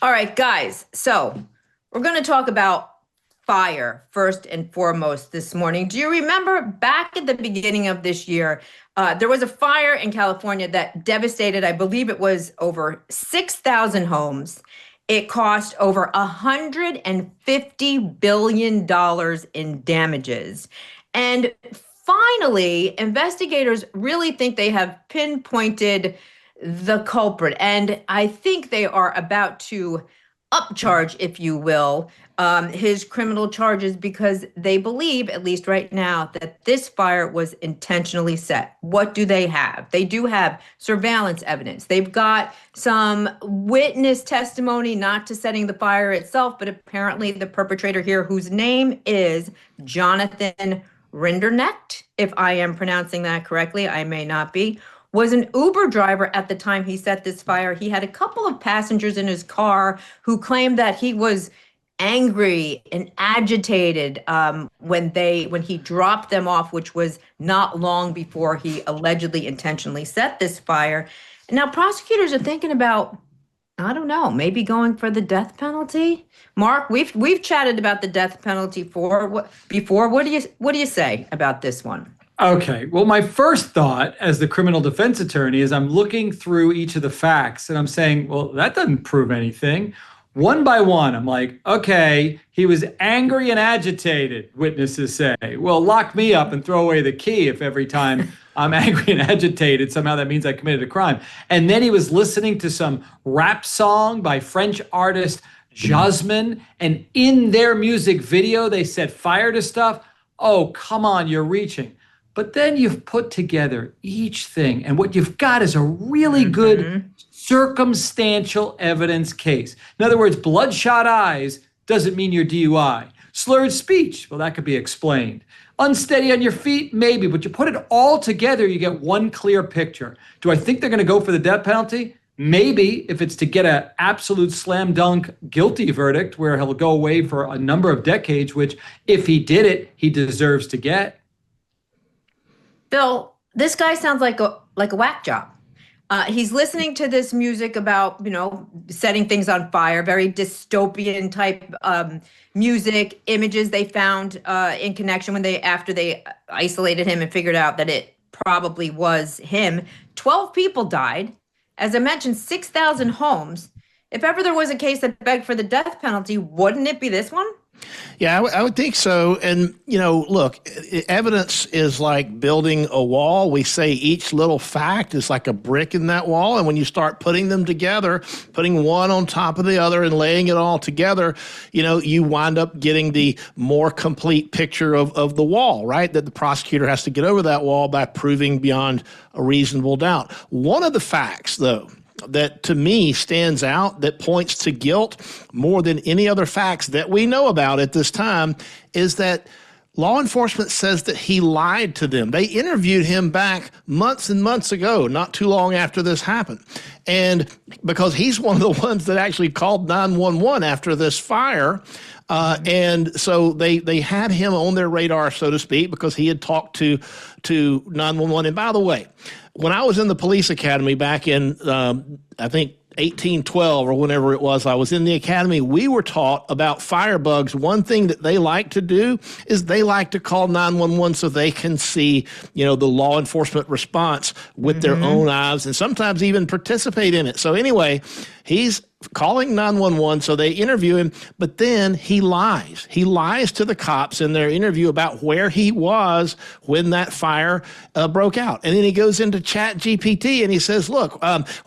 All right, guys. So we're going to talk about fire first and foremost this morning. Do you remember back at the beginning of this year, there was a fire in California that devastated, I believe it was over 6,000 homes. It cost over $150 billion in damages. And finally, investigators really think they have pinpointed the culprit. And I think they are about to upcharge, if you will, his criminal charges because they believe, at least right now, that this fire was intentionally set. What do they have? They do have surveillance evidence. They've got some witness testimony, not to setting the fire itself, but apparently the perpetrator here, whose name is Jonathan Rinderknecht, if I am pronouncing that correctly, I may not be, was an Uber driver at the time he set this fire. He had a couple of passengers in his car who claimed that he was angry and agitated when he dropped them off, which was not long before he allegedly intentionally set this fire. And now prosecutors are thinking about, I don't know, maybe going for the death penalty. Mark, we've chatted about the death penalty before. What do you say about this one? Okay, well, my first thought as the criminal defense attorney is I'm looking through each of the facts and I'm saying, well, that doesn't prove anything. One by one, I'm like, okay, he was angry and agitated, witnesses say. Well, lock me up and throw away the key if every time I'm angry and agitated, somehow that means I committed a crime. And then he was listening to some rap song by French artist Jasmine, and in their music video, they set fire to stuff. Oh, come on, you're reaching. But then you've put together each thing, and what you've got is a really good circumstantial evidence case. In other words, bloodshot eyes doesn't mean you're DUI. Slurred speech, well, that could be explained. Unsteady on your feet, maybe, but you put it all together, you get one clear picture. Do I think they're going to go for the death penalty? Maybe, if it's to get an absolute slam dunk guilty verdict where he'll go away for a number of decades, which if he did it, he deserves to get. Phil, this guy sounds like a whack job. He's listening to this music about, setting things on fire, very dystopian type music, images they found in connection after they isolated him and figured out that it probably was him. 12 people died. As I mentioned, 6,000 homes. If ever there was a case that begged for the death penalty, wouldn't it be this one? Yeah, I would think so. And, look, evidence is like building a wall. We say each little fact is like a brick in that wall. And when you start putting them together, putting one on top of the other and laying it all together, you wind up getting the more complete picture of the wall, right? That the prosecutor has to get over that wall by proving beyond a reasonable doubt. One of the facts, though, that to me stands out, that points to guilt more than any other facts that we know about at this time, is that law enforcement says that he lied to them. They interviewed him back months and months ago, not too long after this happened. And because he's one of the ones that actually called 911 after this fire, and so they had him on their radar, so to speak, because he had talked to 911. And by the way, when I was in the police academy back in, I think, 1812 or whenever it was, I was in the academy, we were taught about firebugs. One thing that they like to do is they like to call 911 so they can see, the law enforcement response with their own eyes and sometimes even participate in it. So anyway, he's calling 911, so they interview him, but then he lies. He lies to the cops in their interview about where he was when that fire broke out. And then he goes into Chat GPT and he says, look,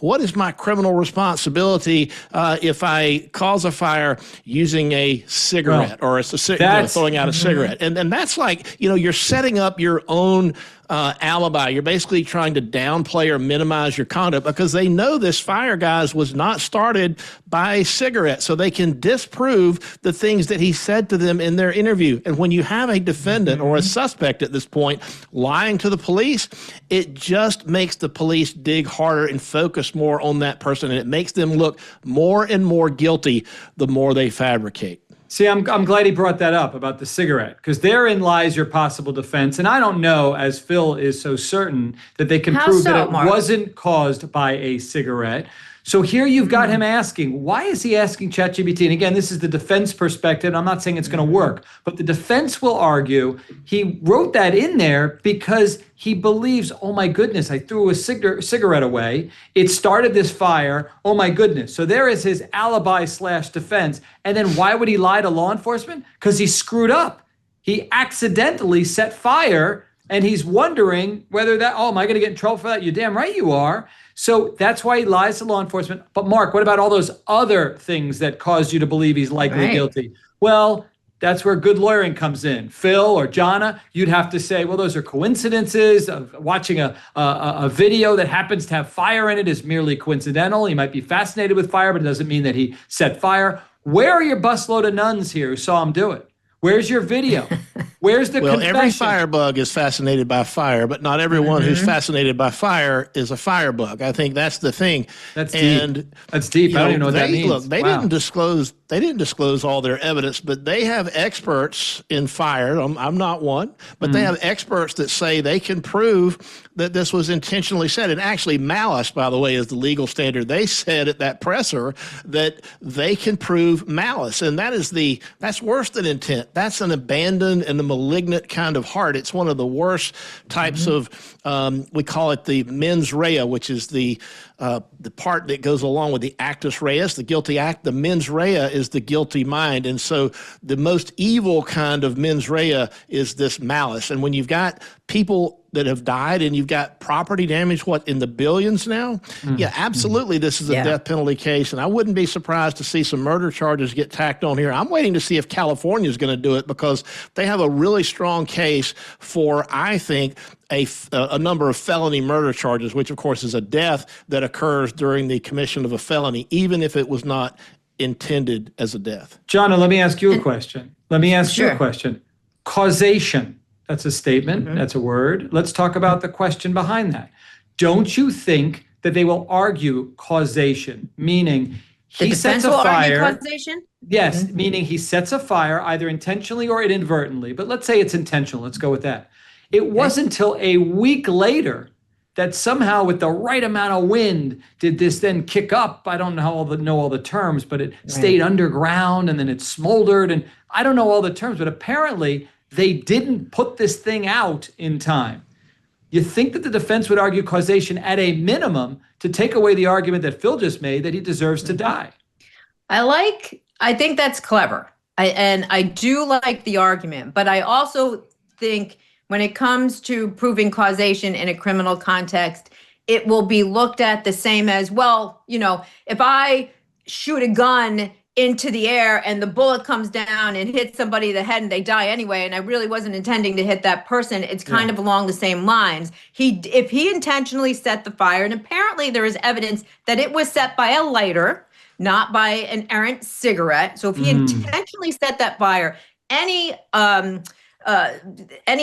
what is my criminal responsibility if I cause a fire using a cigarette or throwing out a cigarette? And that's like, you're setting up your own alibi. You're basically trying to downplay or minimize your conduct because they know this fire, guys, was not started by a cigarette. So they can disprove the things that he said to them in their interview. And when you have a defendant or a suspect at this point lying to the police, it just makes the police dig harder and focus more on that person. And it makes them look more and more guilty the more they fabricate. See, I'm glad he brought that up about the cigarette, because therein lies your possible defense. And I don't know, as Phil is so certain, that they can prove that it wasn't caused by a cigarette. So here you've got him asking, why is he asking ChatGPT? And again, this is the defense perspective. I'm not saying it's going to work, but the defense will argue he wrote that in there because he believes, oh my goodness, I threw a cigarette away. It started this fire. Oh my goodness. So there is his alibi / defense. And then why would he lie to law enforcement? Because he screwed up. He accidentally set fire, and he's wondering whether that, oh, am I going to get in trouble for that? You're damn right you are. So that's why he lies to law enforcement. But Mark, what about all those other things that cause you to believe he's likely guilty? Well, that's where good lawyering comes in. Phil or Jonna, you'd have to say, well, those are coincidences. Watching a video that happens to have fire in it is merely coincidental. He might be fascinated with fire, but it doesn't mean that he set fire. Where are your busload of nuns here who saw him do it? Where's your video? Where's the confession? Every firebug is fascinated by fire, but not everyone who's fascinated by fire is a firebug. I think that's the thing. That's deep. That's deep. I don't even know what that means. Look, they didn't disclose all their evidence, but they have experts in fire. I'm not one, but they have experts that say they can prove that this was intentionally set. And actually, malice, by the way, is the legal standard. They said at that presser that they can prove malice, and that's worse than intent. That's an abandoned and a malignant kind of heart. It's one of the worst types of, we call it the mens rea, which is the part that goes along with the actus reus, the guilty act. The mens rea is the guilty mind. And so the most evil kind of mens rea is this malice. And when you've got people that have died and you've got property damage, in the billions now? Yeah, absolutely. This is a death penalty case. And I wouldn't be surprised to see some murder charges get tacked on here. I'm waiting to see if California is going to do it because they have a really strong case for, I think, a number of felony murder charges, which of course is a death that occurs during the commission of a felony, even if it was not intended as a death. Jonna, let me ask you a question. Causation. That's a statement. That's a word. Let's talk about the question behind that. Don't you think that they will argue causation, meaning he sets a fire? Causation? Yes, meaning he sets a fire either intentionally or inadvertently. But let's say it's intentional. Let's go with that. It wasn't until a week later that somehow with the right amount of wind did this then kick up. I don't know all the terms, but it stayed underground and then it smoldered. And I don't know all the terms, but apparently they didn't put this thing out in time. You think that the defense would argue causation at a minimum to take away the argument that Phil just made that he deserves to die. I think that's clever. I do like the argument, but I also think when it comes to proving causation in a criminal context, it will be looked at the same as, well, if I shoot a gun into the air and the bullet comes down and hits somebody in the head and they die anyway, and I really wasn't intending to hit that person, it's kind of along the same lines. If he intentionally set the fire, and apparently there is evidence that it was set by a lighter, not by an errant cigarette. So if he intentionally set that fire, any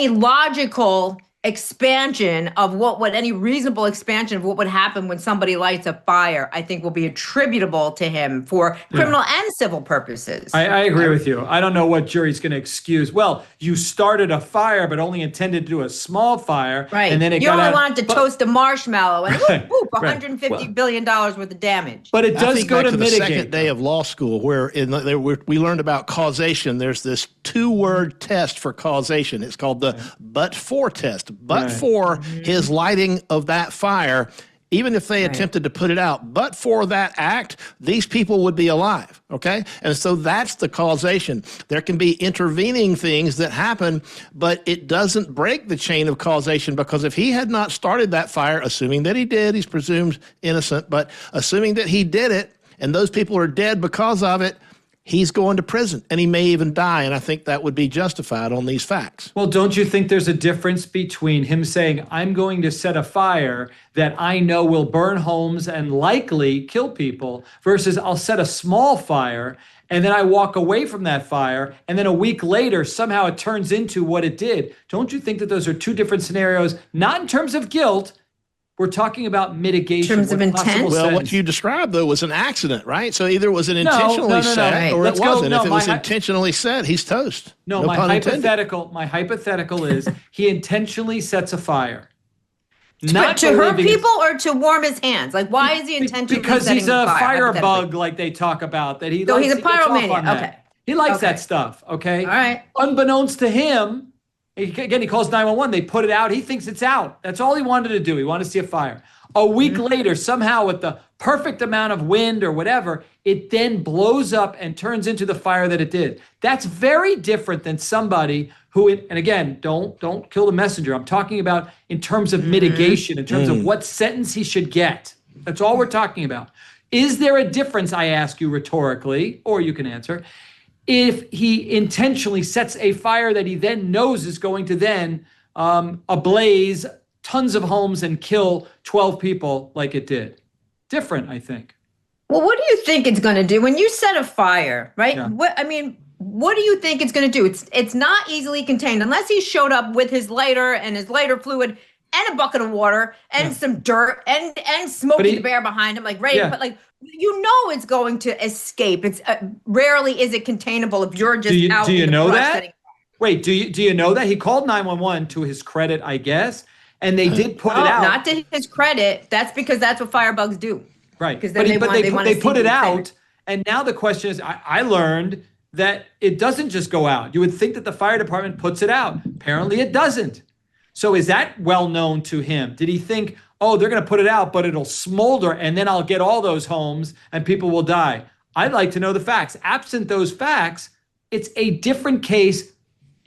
logical expansion of any reasonable expansion of what would happen when somebody lights a fire, I think will be attributable to him for criminal and civil purposes. I agree with you. I don't know what jury's going to excuse. Well, you started a fire, but only intended to do a small fire. Right. And then you only wanted to toast a marshmallow and whoop, $150 billion worth of damage. But it does go to mitigate. The second day of law school where we learned about causation. There's this 2-word test for causation. It's called the but-for test. But for his lighting of that fire, even if they attempted to put it out, but for that act, these people would be alive, okay? And so that's the causation. There can be intervening things that happen, but it doesn't break the chain of causation, because if he had not started that fire, assuming that he did, he's presumed innocent, but assuming that he did it, and those people are dead because of it, he's going to prison, and he may even die, and I think that would be justified on these facts. Well, don't you think there's a difference between him saying, I'm going to set a fire that I know will burn homes and likely kill people, versus I'll set a small fire and then I walk away from that fire, and then a week later, somehow it turns into what it did? Don't you think that those are two different scenarios, not in terms of guilt? We're talking about mitigation. In terms of intent? Well, what you described, though, was an accident, right? So either it was an intentionally set or it wasn't. If it was intentionally set, he's toast. My hypothetical is he intentionally sets a fire. But not to hurt believing people or to warm his hands? Like, why is he intentionally because setting he's a fire? firebug, like they talk about, that he So likes he's a to get off on pyromaniac. that. Okay. He likes Okay. that stuff, okay? All right. Unbeknownst to him, again, he calls 911. They put it out. He thinks it's out. That's all he wanted to do. He wanted to see a fire. A week later, somehow with the perfect amount of wind or whatever, it then blows up and turns into the fire that it did. That's very different than somebody who, and again, don't kill the messenger. I'm talking about in terms of mitigation, in terms of what sentence he should get. That's all we're talking about. Is there a difference, I ask you rhetorically, or you can answer, if he intentionally sets a fire that he then knows is going to then ablaze tons of homes and kill 12 people like it did? Different, I think. Well, what do you think it's going to do when you set a fire, right? Yeah. What do you think it's going to do? It's not easily contained unless he showed up with his lighter and his lighter fluid and a bucket of water and some dirt and Smokey the Bear behind him, like ready. But like, you know, it's going to escape. It's rarely is it containable if you're just out. Do you in the know brush that? setting. Wait, do you know that he called 911 to his credit, I guess, and they did put it out. Not to his credit. That's because that's what firebugs do. Right. Because But they put it out, out. and now the question is, I learned that it doesn't just go out. You would think that the fire department puts it out. Apparently it doesn't. So is that well known to him? Did he think, oh, they're going to put it out, but it'll smolder, and then I'll get all those homes and people will die? I'd like to know the facts. Absent those facts, it's a different case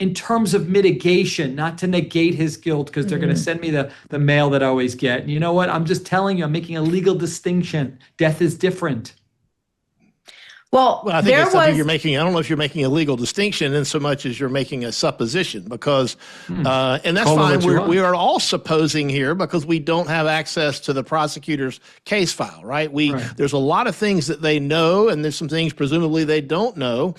in terms of mitigation, not to negate his guilt, because they're going to send me the mail that I always get. And you know what? I'm just telling you, I'm making a legal distinction. Death is different. Well, I think I don't know if you're making a legal distinction in so much as you're making a supposition, because, and that's fine. We are all supposing here because we don't have access to the prosecutor's case file, right? There's a lot of things that they know, and there's some things presumably they don't know.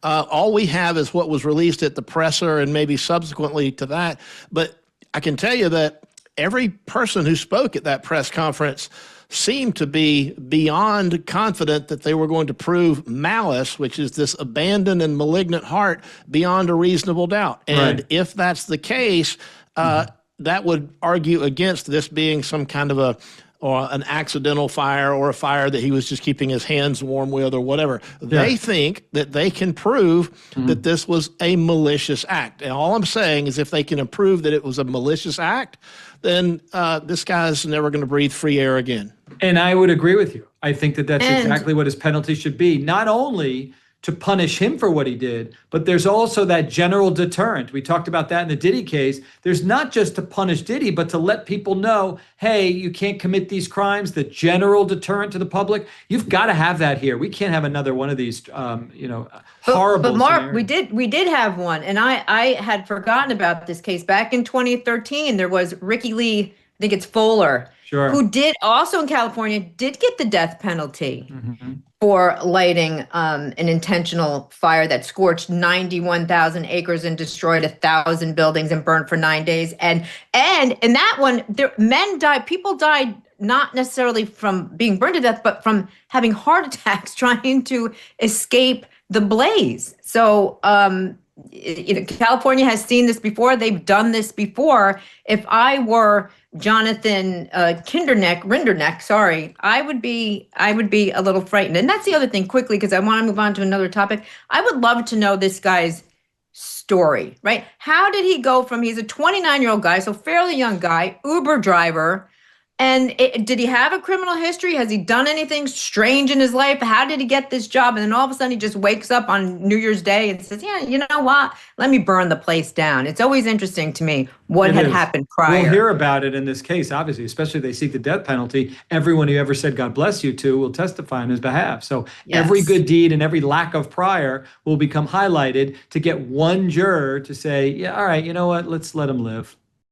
All we have is what was released at the presser and maybe subsequently to that. But I can tell you that every person who spoke at that press conference seemed to be beyond confident that they were going to prove malice, which is this abandoned and malignant heart, beyond a reasonable doubt. And if that's the case, that would argue against this being some kind of an accidental fire or a fire that he was just keeping his hands warm with or whatever. They think that they can prove that this was a malicious act. And all I'm saying is if they can prove that it was a malicious act, then this guy's never going to breathe free air again. And I would agree with you. I think that that's exactly what his penalty should be. Not only to punish him for what he did, but there's also that general deterrent. We talked about that in the Diddy case. There's not just to punish Diddy, but to let people know, hey, you can't commit these crimes. The general deterrent to the public. You've got to have that here. We can't have another one of these, horrible. But Mark, scenarios. we did have one, and I had forgotten about this case. Back in 2013, there was Ricky Lee, I think it's Fuller, who did also in California did get the death penalty for lighting an intentional fire that scorched 91,000 acres and destroyed 1,000 buildings and burned for 9 days. And in that one, people died not necessarily from being burned to death, but from having heart attacks trying to escape the blaze. So California has seen this before. They've done this before. If I were Jonathan Rinderneck, I would be a little frightened. And that's the other thing quickly, because I want to move on to another topic. I would love to know this guy's story, right? How did he go from, he's a 29-year-old guy, so fairly young guy, Uber driver. And did he have a criminal history? Has he done anything strange in his life? How did he get this job? And then all of a sudden he just wakes up on New Year's Day and says, yeah, you know what? Let me burn the place down. It's always interesting to me what had happened prior. We'll hear about it in this case, obviously, especially if they seek the death penalty. Everyone who ever said God bless you to will testify on his behalf. So every good deed and every lack of prior will become highlighted to get one juror to say, yeah, all right, you know what? Let's let him live.